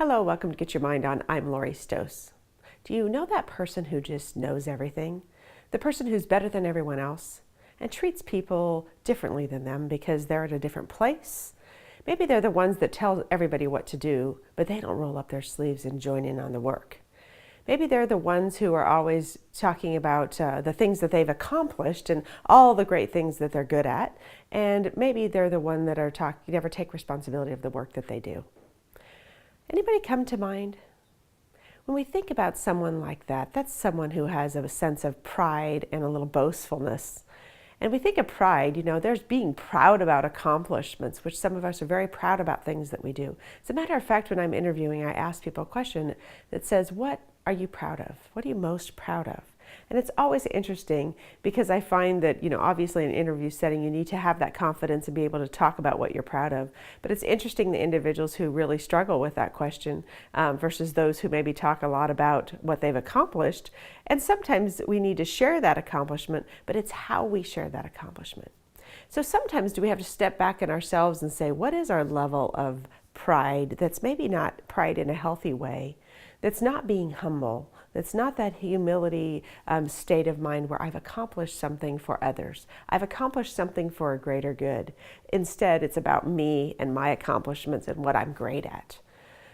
Hello, welcome to Get Your Mind On. I'm Lori Stohs. Do you know that person who just knows everything? The person who's better than everyone else and treats people differently than them because they're at a different place? Maybe they're the ones that tell everybody what to do, but they don't roll up their sleeves and join in on the work. Maybe they're the ones who are always talking about the things that they've accomplished and all the great things that they're good at. And maybe they're the one that never take responsibility of the work that they do. Anybody come to mind? When we think about someone like that, that's someone who has a sense of pride and a little boastfulness. And we think of pride, there's being proud about accomplishments, which some of us are very proud about things that we do. As a matter of fact, when I'm interviewing, I ask people a question that says, what are you proud of? What are you most proud of? And it's always interesting because I find that, obviously in an interview setting, you need to have that confidence and be able to talk about what you're proud of. But it's interesting the individuals who really struggle with that question versus those who maybe talk a lot about what they've accomplished. And sometimes we need to share that accomplishment, but it's how we share that accomplishment. So sometimes do we have to step back in ourselves and say, what is our level of pride that's maybe not pride in a healthy way, that's not being humble, that's not that humility state of mind where I've accomplished something for others. I've accomplished something for a greater good. Instead, it's about me and my accomplishments and what I'm great at.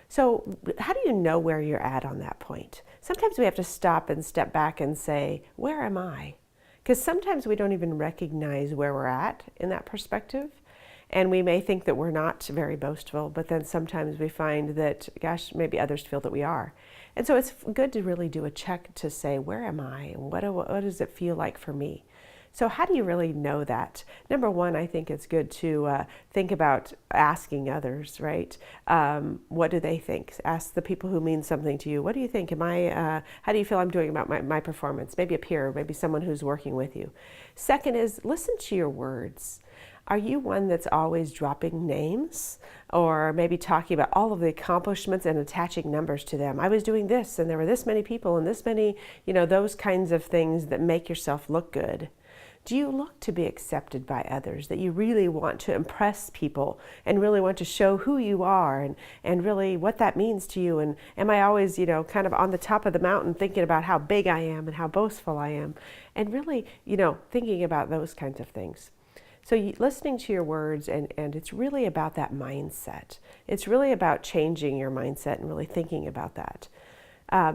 So how do you know where you're at on that point? Sometimes we have to stop and step back and say, where am I? Because sometimes we don't even recognize where we're at in that perspective. And we may think that we're not very boastful, but then sometimes we find that, gosh, maybe others feel that we are. And so it's good to really do a check to say, where am I? And what does it feel like for me? So how do you really know that? Number one, I think it's good to think about asking others, right? What do they think? Ask the people who mean something to you. What do you think? How do you feel I'm doing about my performance? Maybe a peer, maybe someone who's working with you. Second is listen to your words. Are you one that's always dropping names or maybe talking about all of the accomplishments and attaching numbers to them? I was doing this and there were this many people and this many, those kinds of things that make yourself look good. Do you look to be accepted by others, that you really want to impress people and really want to show who you are and really what that means to you? And am I always, kind of on the top of the mountain thinking about how big I am and how boastful I am? And really, thinking about those kinds of things. So listening to your words, and it's really about that mindset. It's really about changing your mindset and really thinking about that.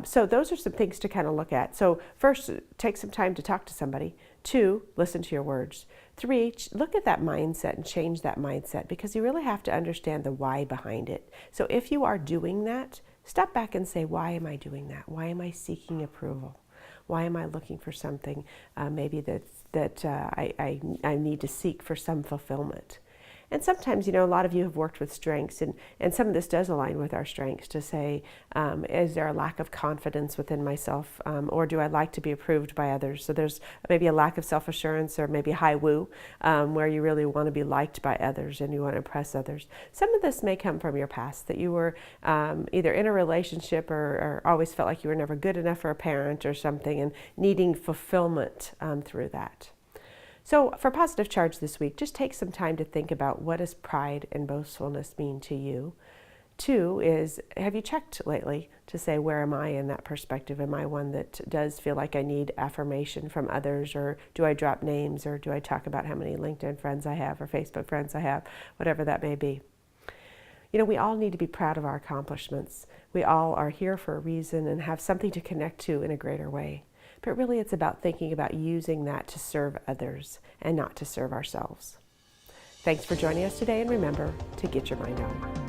So those are some things to kind of look at. So first, take some time to talk to somebody. 2, listen to your words. 3, look at that mindset and change that mindset because you really have to understand the why behind it. So if you are doing that, step back and say, why am I doing that? Why am I seeking approval? Why am I looking for something maybe that I need to seek for some fulfillment? And sometimes, a lot of you have worked with strengths, and some of this does align with our strengths to say, is there a lack of confidence within myself, or do I like to be approved by others? So there's maybe a lack of self-assurance or maybe high woo, where you really want to be liked by others and you want to impress others. Some of this may come from your past, that you were either in a relationship or always felt like you were never good enough for a parent or something and needing fulfillment through that. So for Positive Charge this week, just take some time to think about what does pride and boastfulness mean to you. 2 is, have you checked lately to say, where am I in that perspective? Am I one that does feel like I need affirmation from others, or do I drop names, or do I talk about how many LinkedIn friends I have or Facebook friends I have, whatever that may be? We all need to be proud of our accomplishments. We all are here for a reason and have something to connect to in a greater way. But really it's about thinking about using that to serve others and not to serve ourselves. Thanks for joining us today, and remember to get your mind on.